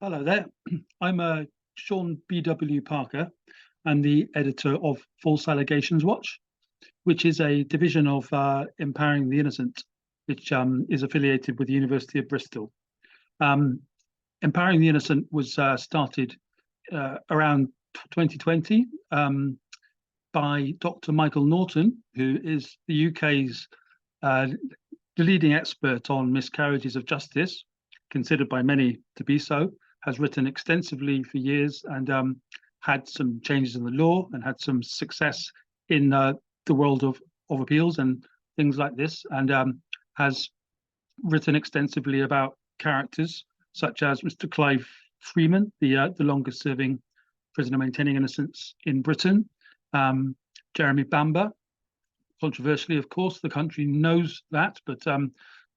Hello there. I'm Sean B.W. Parker. I'm the editor of False Allegations Watch, which is a division of Empowering the Innocent, which is affiliated with the University of Bristol. Empowering the Innocent was started around 2020 by Dr. Michael Naughton, who is the UK's the leading expert on miscarriages of justice, considered by many to be so, has written extensively for years and had some changes in the law and had some success in the world of appeals and things like this, and has written extensively about characters such as Mr. Clive Freeman, the longest serving prisoner maintaining innocence in Britain, Jeremy Bamber. Controversially, of course, the country knows that, but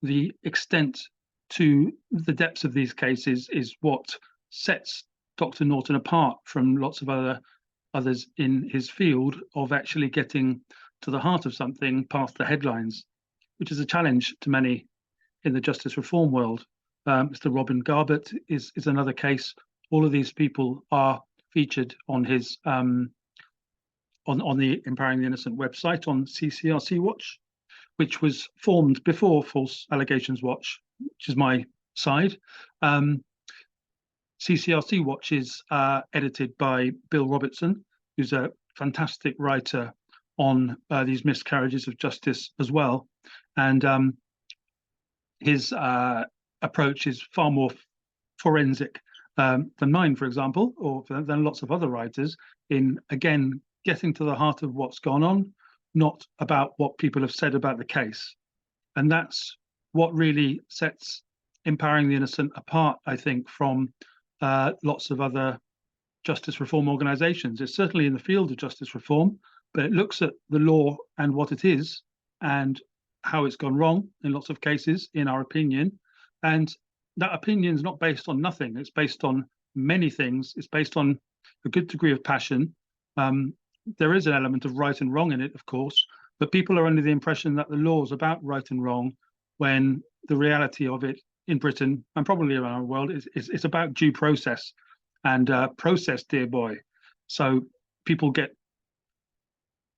the extent to the depths of these cases is what sets Dr. Naughton apart from lots of others in his field of actually getting to the heart of something past the headlines, which is a challenge to many in the justice reform world. Mr. Robin Garbutt is another case. All of these people are featured on his on the Empowering the Innocent website on CCRC Watch, which was formed before False Allegations Watch, which is my side. CCRC Watch is edited by Bill Robertson, who's a fantastic writer on these miscarriages of justice as well. And his approach is far more forensic than mine, for example, or than lots of other writers, in, again, getting to the heart of what's gone on, not about what people have said about the case. And that's what really sets Empowering the Innocent apart, I think, from lots of other justice reform organizations. It's certainly in the field of justice reform, but it looks at the law and what it is and how it's gone wrong in lots of cases, in our opinion. And that opinion is not based on nothing. It's based on many things. It's based on a good degree of passion. There is an element of right and wrong in it, of course, but people are under the impression that the law is about right and wrong, when the reality of it in Britain and probably around the world is about due process and process, dear boy. So people get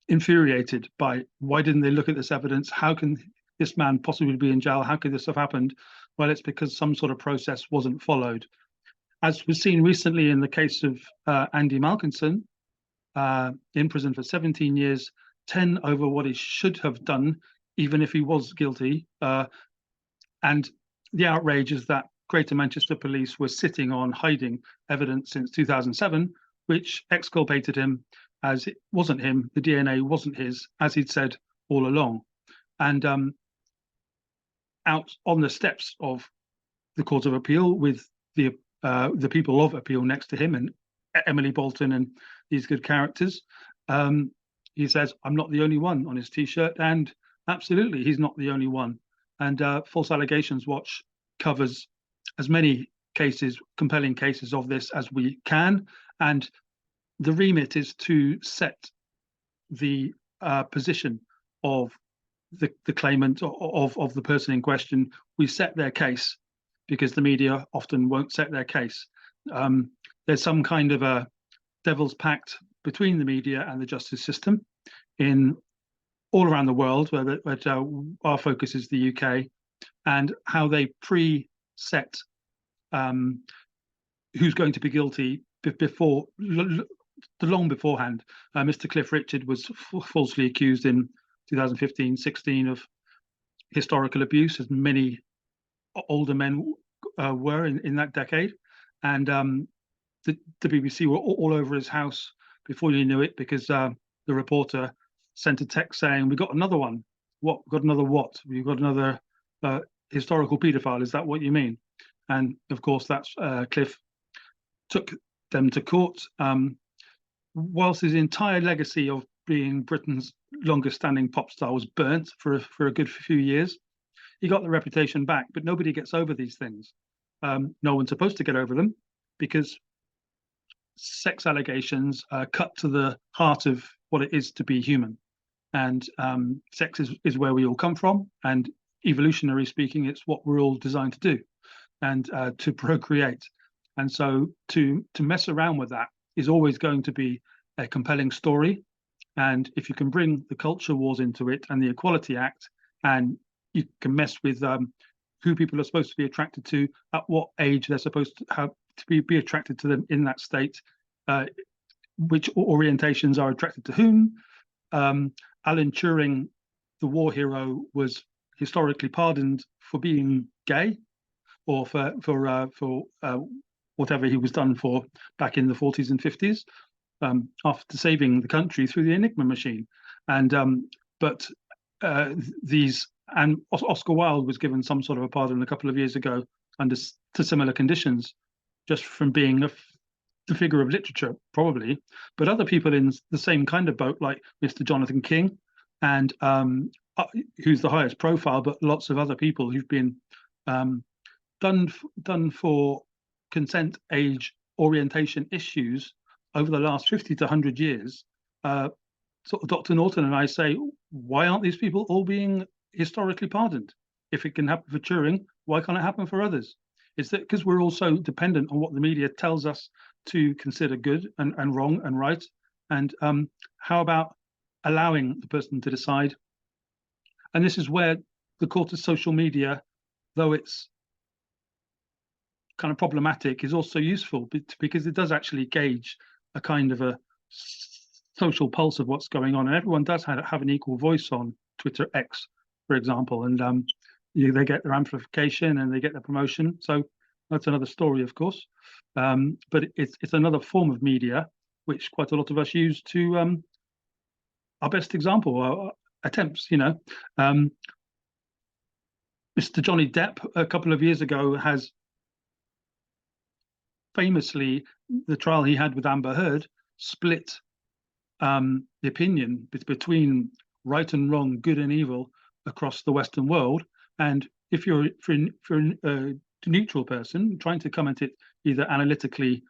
infuriated by, why didn't they look at this evidence? How can this man possibly be in jail? How could this have happened? Well, it's because some sort of process wasn't followed. As was seen recently in the case of Andy Malkinson, in prison for 17 years, 10 over what he should have done, even if he was guilty. And the outrage is that Greater Manchester Police were sitting on hiding evidence since 2007, which exculpated him as it wasn't him, the DNA wasn't his, as he'd said all along. And out on the steps of the Court of Appeal with the people of appeal next to him and Emily Bolton and these good characters, he says, "I'm not the only one," on his T-shirt, and absolutely, he's not the only one. And False Allegations Watch covers as many cases, compelling cases of this as we can, and the remit is to set the position of the claimant, of the person in question. We set their case because the media often won't set their case. There's some kind of a devil's pact between the media and the justice system in all around the world, but our focus is the UK, and how they pre-set who's going to be guilty before, long beforehand. Mr. Cliff Richard was falsely accused in 2015-16 of historical abuse, as many older men were in that decade, and the BBC were all over his house before you knew it, because the reporter sent a text saying, "We got another one." What? Got another what? We've got another historical paedophile. Is that what you mean? And of course, that's Cliff took them to court. Whilst his entire legacy of being Britain's longest-standing pop star was burnt for a good few years, he got the reputation back. But nobody gets over these things. No one's supposed to get over them, because sex allegations cut to the heart of what it is to be human. And sex is where we all come from, and evolutionary speaking, it's what we're all designed to do, and to procreate. And so to mess around with that is always going to be a compelling story. And if you can bring the culture wars into it and the Equality Act, and you can mess with who people are supposed to be attracted to, at what age they're supposed to have to be attracted to them in that state, which orientations are attracted to whom. Alan Turing, the war hero, was historically pardoned for being gay, or for whatever he was done for back in the 40s and 50s, after saving the country through the Enigma machine. And but these and Oscar Wilde was given some sort of a pardon a couple of years ago under to similar conditions, just from being the figure of literature, probably. But other people in the same kind of boat, like Mr. Jonathan King, and who's the highest profile, but lots of other people who've been done for consent, age, orientation issues over the last 50 to 100 years. Sort of Dr. Naughton and I say, why aren't these people all being historically pardoned? If it can happen for Turing, why can't it happen for others? Is that because we're also dependent on what the media tells us to consider good and wrong and right? And how about allowing the person to decide? And this is where the court of social media, though it's kind of problematic, is also useful, because it does actually gauge a kind of a social pulse of what's going on, and everyone does have an equal voice on Twitter X, for example, and they get their amplification and they get their promotion. So that's another story, of course, but it's another form of media which quite a lot of us use to our best example, our attempts. Mr. Johnny Depp a couple of years ago has famously, the trial he had with Amber Heard split the opinion between right and wrong, good and evil across the Western world. And if you're a neutral person trying to comment it either analytically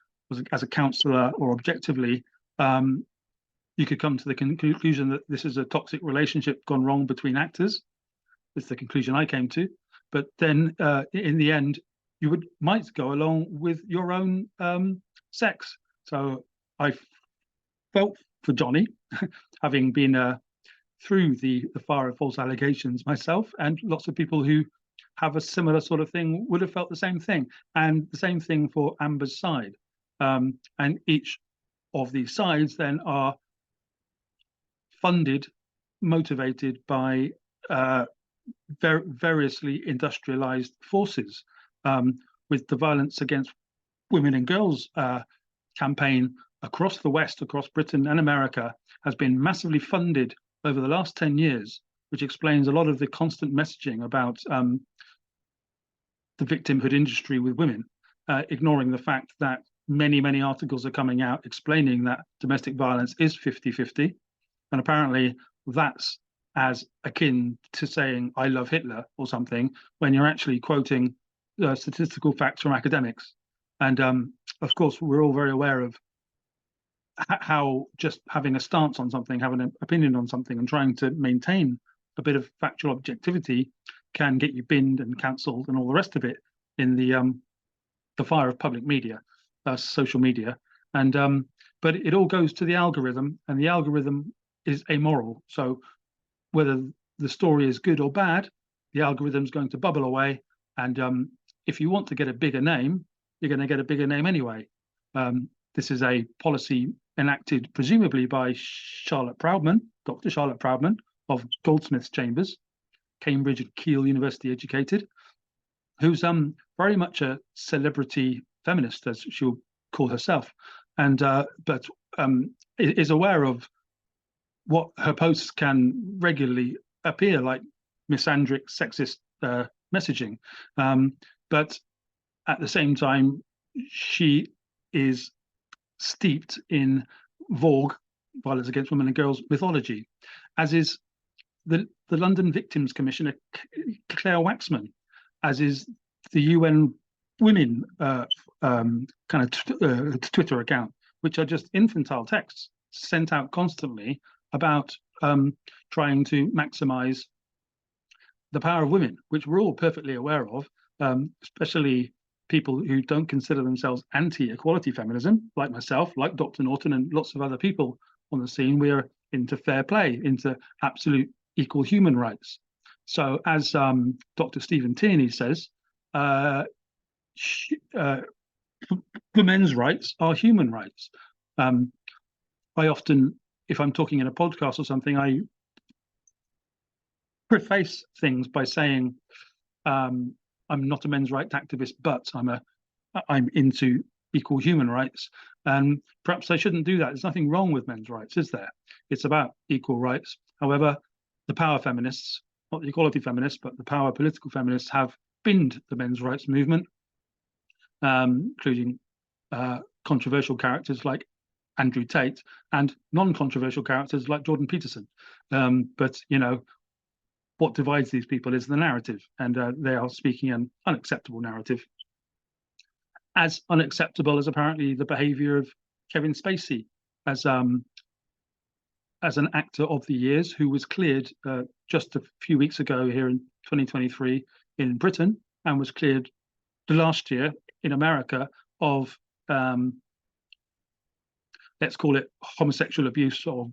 as a counsellor or objectively, you could come to the conclusion that this is a toxic relationship gone wrong between actors. That's the conclusion I came to. But then in the end, you might go along with your own sex. So I felt for Johnny, having been through the fire of false allegations myself, and lots of people who have a similar sort of thing would have felt the same thing, and the same thing for Amber's side. And each of these sides then are funded, motivated by variously industrialized forces, with the violence against women and girls campaign across the West, across Britain and America, has been massively funded over the last 10 years, which explains a lot of the constant messaging about the victimhood industry with women, ignoring the fact that many articles are coming out explaining that domestic violence is 50-50. And apparently that's as akin to saying, I love Hitler or something, when you're actually quoting statistical facts from academics. And of course, we're all very aware of how just having a stance on something, having an opinion on something, and trying to maintain a bit of factual objectivity can get you binned and cancelled and all the rest of it in the fire of public media, social media. And but it all goes to the algorithm, and the algorithm is amoral. So whether the story is good or bad, the algorithm's going to bubble away. And if you want to get a bigger name, you're going to get a bigger name anyway. This is a policy enacted presumably by Charlotte Proudman, Dr. Charlotte Proudman of Goldsmiths Chambers, Cambridge and Keele University educated, who's very much a celebrity feminist, as she'll call herself, and but is aware of what her posts can regularly appear like misandric, sexist messaging. But at the same time, she is steeped in Vogue, violence against women and girls mythology, as is the London Victims Commissioner Claire Waxman, as is the UN Women Twitter account, which are just infantile texts sent out constantly about trying to maximize the power of women, which we're all perfectly aware of, especially people who don't consider themselves anti-equality feminism, like myself, like Dr. Naughton, and lots of other people on the scene. We're into fair play, into absolute equal human rights. So, as Dr. Stephen Tierney says, the men's rights are human rights. I often, if I'm talking in a podcast or something, I preface things by saying, I'm not a men's rights activist, but I'm into equal human rights. And perhaps I shouldn't do that. There's nothing wrong with men's rights, is there? It's about equal rights. However, the power feminists, not the equality feminists, but the power political feminists, have binned the men's rights movement, including controversial characters like Andrew Tate and non-controversial characters like Jordan Peterson. But what divides these people is the narrative, and they are speaking an unacceptable narrative. As unacceptable as apparently the behaviour of Kevin Spacey as an actor of the years, who was cleared just a few weeks ago here in 2023 in Britain, and was cleared the last year in America of let's call it homosexual abuse of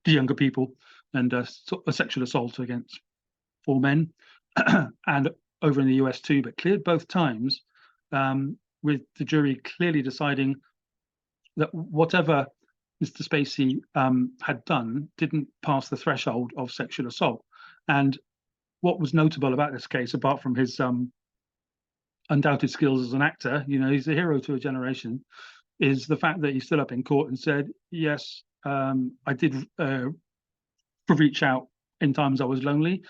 younger people, and a sexual assault against 4 men, and over in the US too, but cleared both times, with the jury clearly deciding that whatever Mr. Spacey had done didn't pass the threshold of sexual assault. And what was notable about this case, apart from his undoubted skills as an actor, he's a hero to a generation, is the fact that he stood up in court and said, yes, I did reach out in times I was lonely.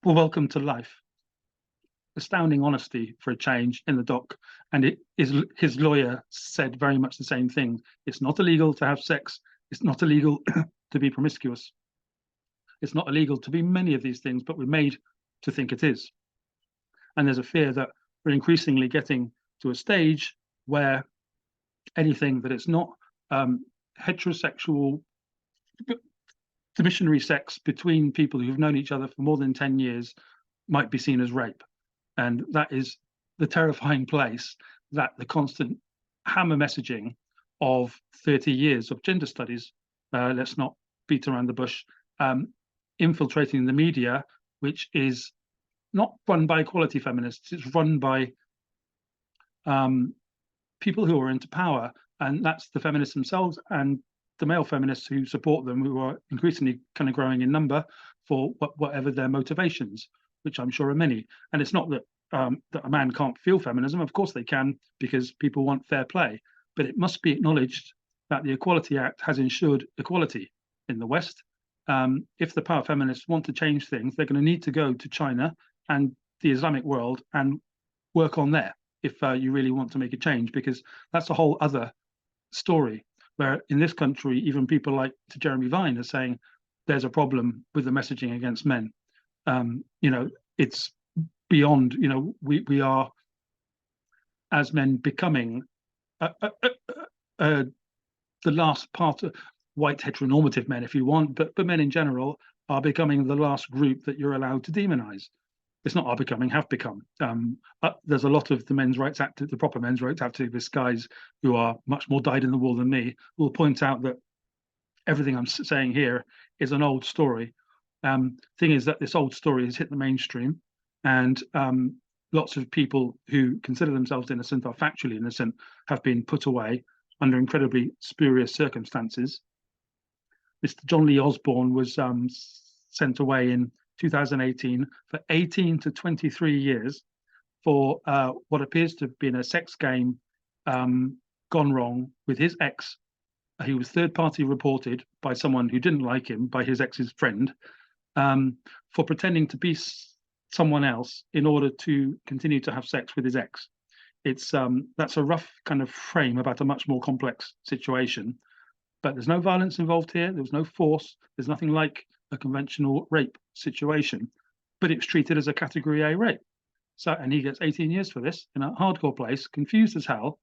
Well, welcome to life. Astounding honesty for a change in the dock. And his lawyer said very much the same thing. It's not illegal to have sex. It's not illegal to be promiscuous. It's not illegal to be many of these things, but we're made to think it is. And there's a fear that we're increasingly getting to a stage where anything that is not heterosexual, the missionary sex between people who've known each other for more than 10 years might be seen as rape. And that is the terrifying place that the constant hammer messaging of 30 years of gender studies, let's not beat around the bush, infiltrating the media, which is not run by equality feminists, it's run by people who are into power. And that's the feminists themselves and the male feminists who support them, who are increasingly kind of growing in number for whatever their motivations, which I'm sure are many. And it's not that that a man can't feel feminism. Of course they can, because people want fair play. But it must be acknowledged that the Equality Act has ensured equality in the West. If the power feminists want to change things, they're going to need to go to China and the Islamic world and work on there if you really want to make a change, because that's a whole other story, where in this country, even people like Jeremy Vine are saying there's a problem with the messaging against men. It's beyond, we are, as men, becoming the last part of white heteronormative men, if you want, but men in general are becoming the last group that you're allowed to demonize. It's not are becoming, have become. There's a lot of the men's rights activists, the proper men's rights activists, guys who are much more dyed in the wool than me, will point out that everything I'm saying here is an old story. Thing is that this old story has hit the mainstream, and lots of people who consider themselves innocent, are factually innocent, have been put away under incredibly spurious circumstances. Mr. John Lee Osborne was sent away in 2018 for 18 to 23 years for what appears to have been a sex game gone wrong with his ex. He was third-party reported by someone who didn't like him, by his ex's friend, for pretending to be someone else in order to continue to have sex with his ex. That's a rough kind of frame about a much more complex situation. But there's no violence involved here. There was no force. There's nothing like a conventional rape situation, but it was treated as a category A rape. So, and he gets 18 years for this in a hardcore place, confused as hell.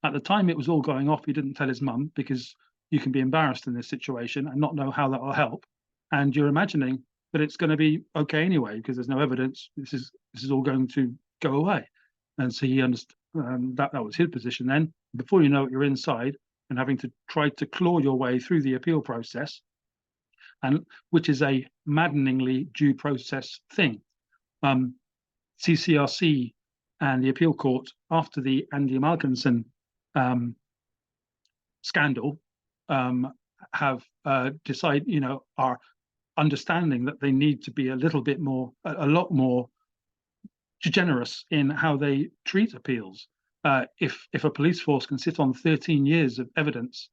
At the time it was all going off, he didn't tell his mum, because you can be embarrassed in this situation and not know how that will help. And you're imagining that it's going to be okay anyway, because there's no evidence. This is all going to go away. And so he understood that was his position then. Before you know it, you're inside and having to try to claw your way through the appeal process, and which is a maddeningly due process thing. CCRC and the appeal court, after the Andy Malkinson scandal, have decided, are understanding that they need to be a lot more generous in how they treat appeals. If a police force can sit on 13 years of evidence,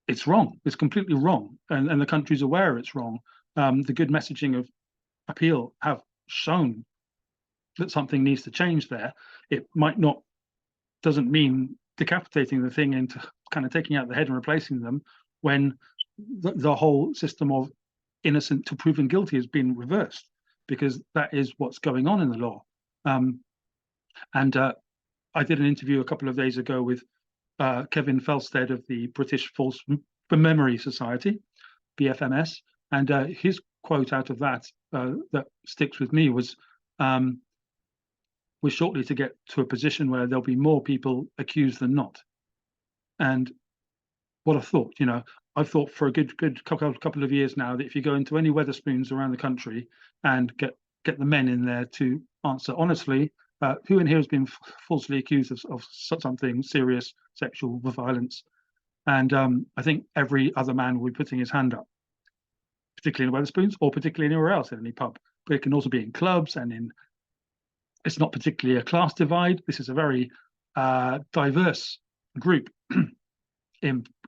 it's wrong. It's completely wrong, and the country's aware it's wrong. The good messaging of appeal have shown that something needs to change there. It doesn't mean decapitating the thing into kind of taking out the head and replacing them, when the whole system of innocent to proven guilty has been reversed, because that is what's going on in the law. I did an interview a couple of days ago with Kevin Felstead of the British False Memory Society, BFMS, and his quote out of that that sticks with me was, "We're shortly to get to a position where there'll be more people accused than not." And what I thought, I've thought for a good couple of years now that if you go into any Wetherspoons around the country and get the men in there to answer honestly, who in here has been falsely accused of something serious, sexual violence? And I think every other man will be putting his hand up, particularly in Wetherspoons or particularly anywhere else in any pub. But it can also be in clubs and it's not particularly a class divide. This is a very diverse group.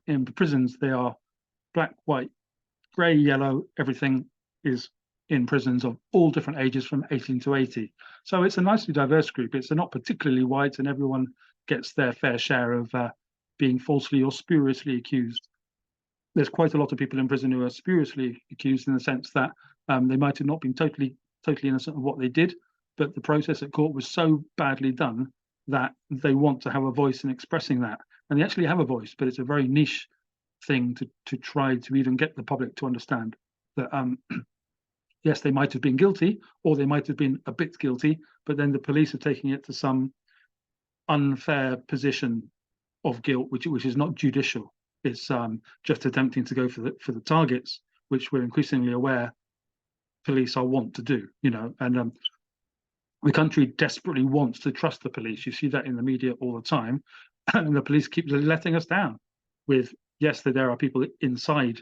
In prisons, they are black, white, grey, yellow, everything is in prisons of all different ages from 18 to 80. So it's a nicely diverse group. It's not particularly white, and everyone gets their fair share of being falsely or spuriously accused. There's quite a lot of people in prison who are spuriously accused in the sense that they might have not been totally innocent of what they did, but the process at court was so badly done that they want to have a voice in expressing that. And they actually have a voice, but it's a very niche thing to try to even get the public to understand that yes, they might have been guilty, or they might have been a bit guilty, but then the police are taking it to some unfair position of guilt, which is not judicial. It's just attempting to go for the targets, which we're increasingly aware police are want to do. And the country desperately wants to trust the police. You see that in the media all the time, and the police keep letting us down. With yes, there are people inside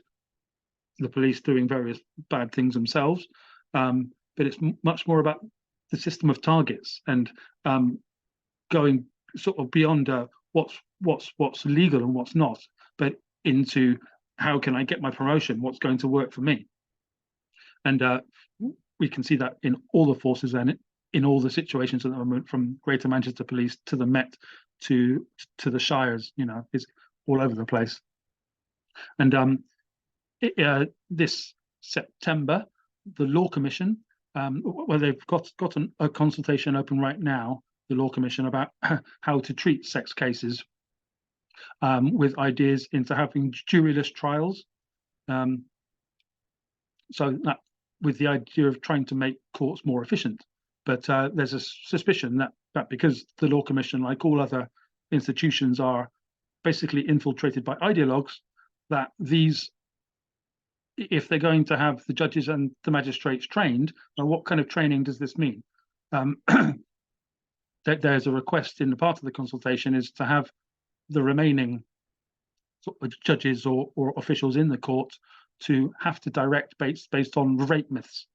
the police doing various bad things themselves, but it's much more about the system of targets and going sort of beyond what's legal and what's not, but into how can I get my promotion? What's going to work for me? And we can see that in all the forces and in all the situations at the moment, from Greater Manchester Police to the Met to the Shires. Is all over the place. And this September, the Law Commission, they've got a consultation open right now, the Law Commission, about how to treat sex cases, with ideas into having juryless trials. So that with the idea of trying to make courts more efficient. But there's a suspicion that because the Law Commission, like all other institutions, are basically infiltrated by ideologues, that these, if they're going to have the judges and the magistrates trained, now what kind of training does this mean? That there's a request in the part of the consultation is to have the remaining sort of judges or officials in the court to have to direct based on rape myths.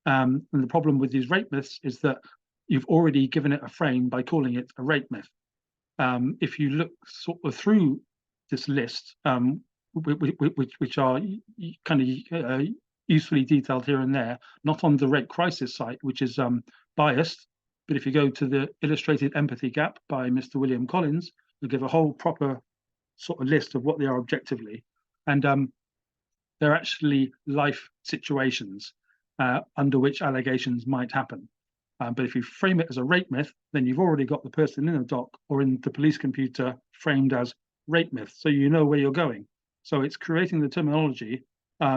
And the problem with these rape myths is that you've already given it a frame by calling it a rape myth. If you look sort of through this list, which are kind of usefully detailed here and there, not on the Rape Crisis site, which is biased, but if you go to the Illustrated Empathy Gap by Mr. William Collins, they give a whole proper sort of list of what they are objectively. And they're actually life situations under which allegations might happen. But if you frame it as a rape myth, then you've already got the person in the dock or in the police computer framed as rape myth, so you know where you're going. So it's creating the terminology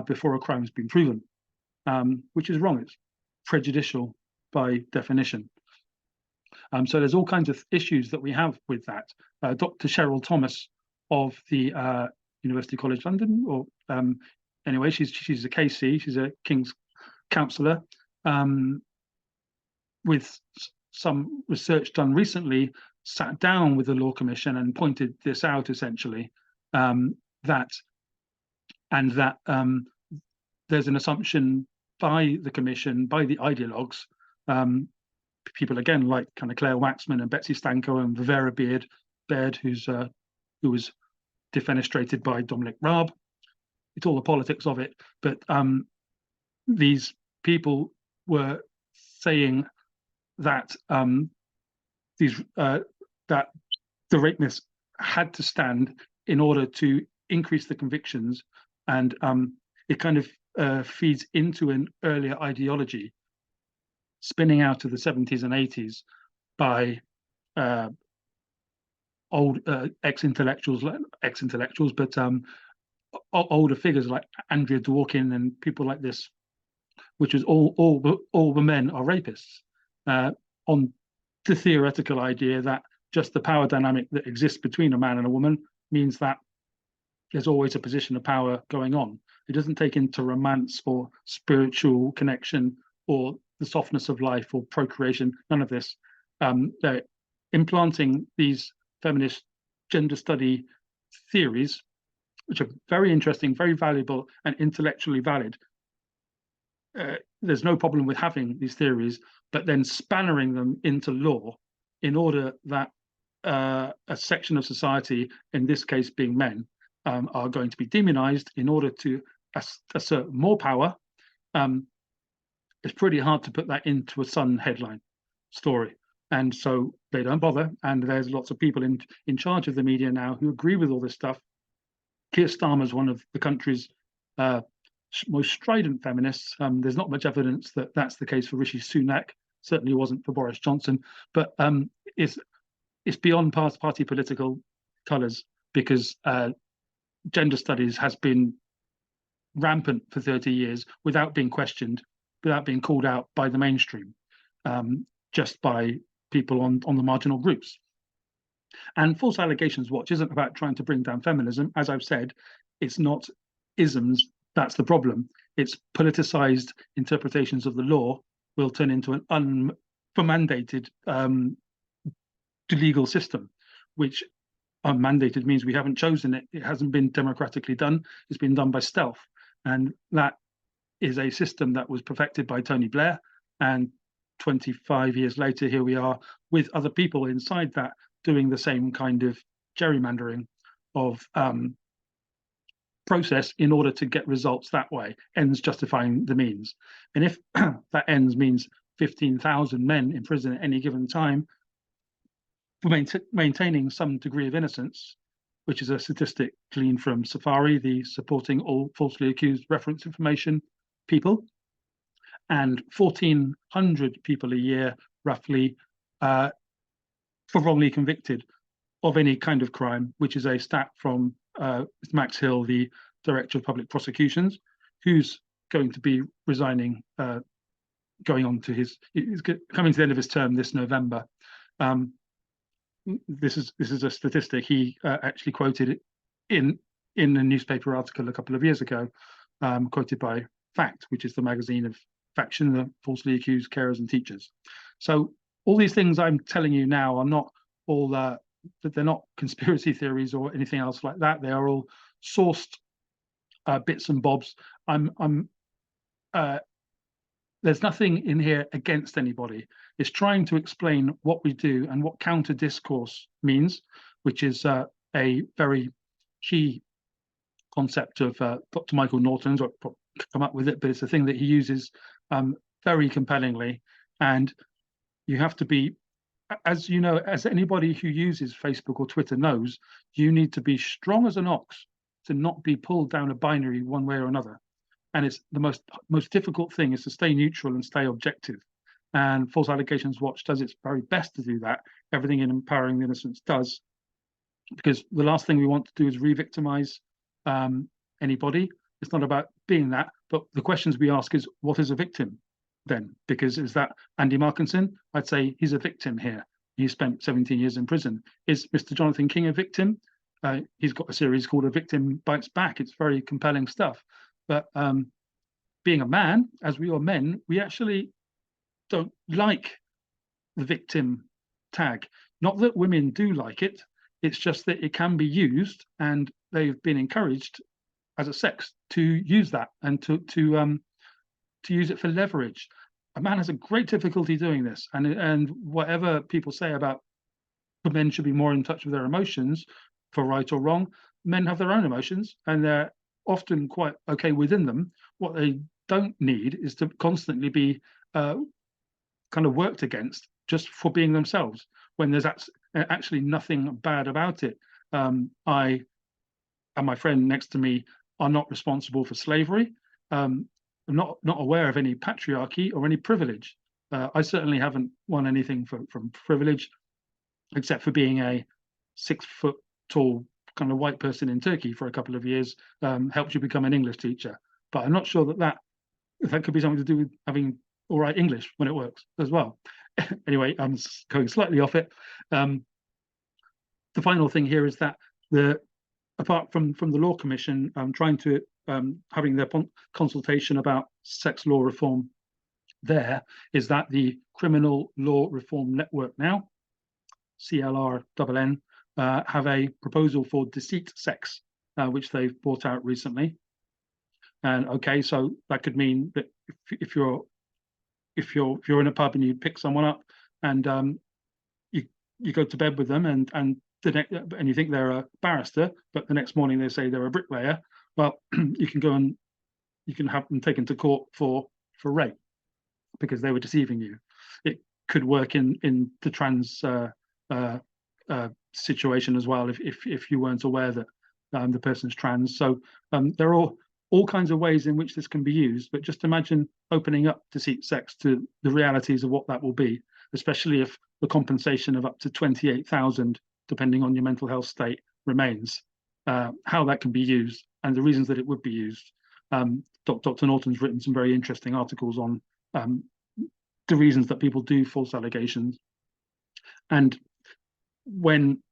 before a crime has been proven, which is wrong. It's prejudicial by definition. So there's all kinds of issues that we have with that. Dr. Cheryl Thomas of the University College London, or anyway, she's a KC, she's a King's Counsellor, with some research done recently, sat down with the Law Commission and pointed this out essentially, that there's an assumption by the Commission, by the ideologues, people again like kind of Claire Waxman and Betsy Stanko and Vera Baird, who was defenestrated by Dominic Raab. It's all the politics of it, but these people were saying that that the rapists had to stand in order to increase the convictions, and it kind of feeds into an earlier ideology spinning out of the 70s and 80s by old ex-intellectuals, but older figures like Andrea Dworkin and people like this, which is all the men are rapists, on the theoretical idea that just the power dynamic that exists between a man and a woman means that there's always a position of power going on. It doesn't take into romance or spiritual connection or the softness of life or procreation, none of this. They're implanting these feminist gender study theories, which are very interesting, very valuable, and intellectually valid. There's no problem with having these theories, but then spannering them into law in order that a section of society, in this case being men, are going to be demonized in order to assert more power. It's pretty hard to put that into a Sun headline story. And so they don't bother. And there's lots of people in charge of the media now who agree with all this stuff. Keir Starmer is one of the country's most strident feminists. There's not much evidence that that's the case for Rishi Sunak. Certainly wasn't for Boris Johnson. But it's beyond party political colours, because gender studies has been rampant for 30 years without being questioned, without being called out by the mainstream, just by people on the marginal groups. And False Allegations Watch isn't about trying to bring down feminism. As I've said, it's not isms that's the problem. It's politicized interpretations of the law will turn into an unmandated legal system, which unmandated means we haven't chosen it. It hasn't been democratically done. It's been done by stealth. And that is a system that was perfected by Tony Blair. And 25 years later, here we are with other people inside that doing the same kind of gerrymandering of process in order to get results that way, ends justifying the means. And if that ends means 15,000 men in prison at any given time for maintaining some degree of innocence, which is a statistic gleaned from Safari, the Supporting All Falsely Accused Reference Information people, and 1,400 people a year, roughly, for wrongly convicted of any kind of crime, which is a stat from Max Hill, the Director of Public Prosecutions, who's going to be resigning, going on to he's coming to the end of his term this November. This is a statistic he actually quoted in a newspaper article a couple of years ago, quoted by Fact, which is the magazine of faction, the falsely accused carers and teachers. So all these things I'm telling you now are not all they're not conspiracy theories or anything else like that. They are all sourced bits and bobs. There's nothing in here against anybody. It's trying to explain what we do and what counter discourse means, which is a very key concept of Dr. Michael Naughton's, or come up with it, but it's a thing that he uses very compellingly. And you have to be, as you know, as anybody who uses Facebook or Twitter knows, you need to be strong as an ox to not be pulled down a binary one way or another. And it's the most difficult thing is to stay neutral and stay objective. And False Allegations Watch does its very best to do that. Everything in Empowering the Innocents does, because the last thing we want to do is re-victimize anybody. It's not about being that, but the questions we ask is, what is a victim? then, because is that Andy Malkinson? I'd say he's a victim here. He spent 17 years in prison. Is Mr. Jonathan King a victim? He's got a series called A Victim Bites Back. It's very compelling stuff. But being a man, as we are men, we actually don't like the victim tag. Not that women do like it, it's just that it can be used, and they've been encouraged as a sex to use that and to use it for leverage. A man has a great difficulty doing this, and whatever people say about men should be more in touch with their emotions, for right or wrong, men have their own emotions, and they're often quite okay within them. What they don't need is to constantly be kind of worked against just for being themselves, when there's actually nothing bad about it. I and my friend next to me are not responsible for slavery. I'm not aware of any patriarchy or any privilege. I certainly haven't won anything from privilege, except for being a 6 foot tall kind of white person in Turkey for a couple of years, helped you become an English teacher. But I'm not sure that could be something to do with having all right English when it works as well. Anyway, I'm going slightly off it. The final thing here is that apart from the Law Commission trying to having their consultation about sex law reform, there is that the Criminal Law Reform Network now, CLRNN, have a proposal for deceit sex, which they've brought out recently. And okay, so that could mean that if you're in a pub and you pick someone up and you go to bed with them and you think they're a barrister, but the next morning they say they're a bricklayer, well, you can have them taken to court for rape because they were deceiving you. It could work in the trans situation as well, if you weren't aware that the person's trans. So there are all kinds of ways in which this can be used, but just imagine opening up deceit sex to the realities of what that will be, especially if the compensation of up to 28,000, depending on your mental health state, remains, how that can be used and the reasons that it would be used. Dr. Naughton's written some very interesting articles on the reasons that people do false allegations. And when,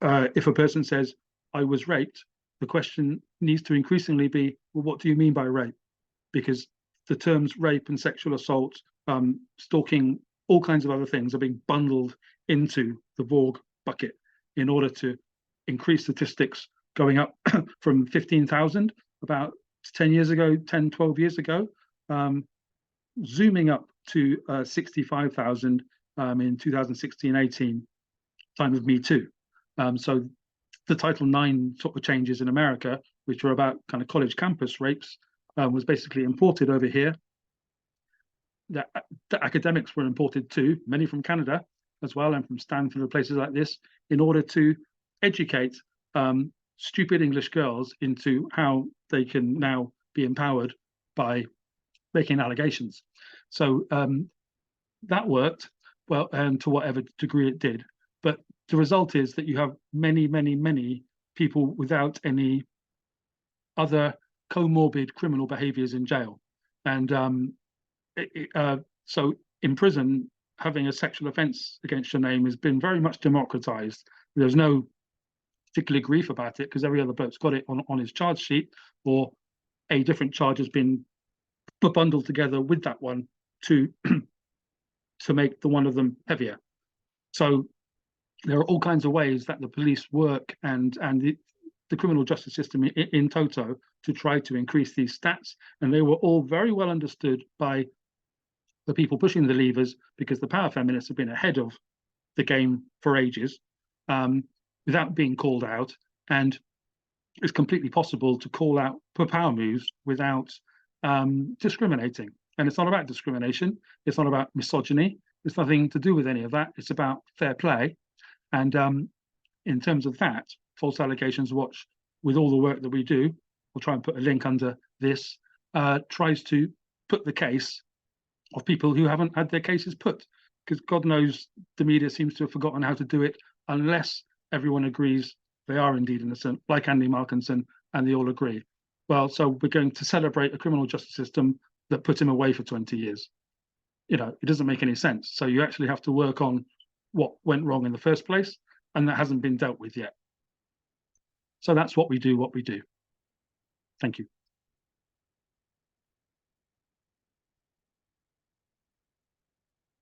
if a person says, I was raped, the question needs to increasingly be, well, what do you mean by rape? Because the terms rape and sexual assault, stalking, all kinds of other things are being bundled into the VORG bucket in order to increase statistics going up from 15,000 about 10 years ago, 10, 12 years ago, zooming up to 65,000 in 2016-18, time of Me Too. So the Title IX sort of changes in America, which are about kind of college campus rapes, was basically imported over here. The academics were imported too, many from Canada as well, and from Stanford and places like this, in order to educate stupid English girls into how they can now be empowered by making allegations. So that worked well, to whatever degree it did. But the result is that you have many, many, many people without any other comorbid criminal behaviors in jail. And so in prison, having a sexual offence against your name has been very much democratized. There's no particular grief about it because every other bloke's got it on his charge sheet, or a different charge has been bundled together with that one to make the one of them heavier. So there are all kinds of ways that the police work and the criminal justice system in toto to try to increase these stats, and they were all very well understood by the people pushing the levers, because the power feminists have been ahead of the game for ages without being called out, and it's completely possible to call out for power moves without discriminating. And it's not about discrimination, it's not about misogyny, it's nothing to do with any of that, it's about fair play. And in terms of that, False Allegations Watch, with all the work that we do, we'll try and put a link under this, tries to put the case of people who haven't had their cases put, because God knows the media seems to have forgotten how to do it unless everyone agrees they are indeed innocent, like Andy Malkinson, and they all agree. Well, so we're going to celebrate a criminal justice system that put him away for 20 years. You know, it doesn't make any sense. So you actually have to work on what went wrong in the first place, and that hasn't been dealt with yet. So that's what we do. Thank you.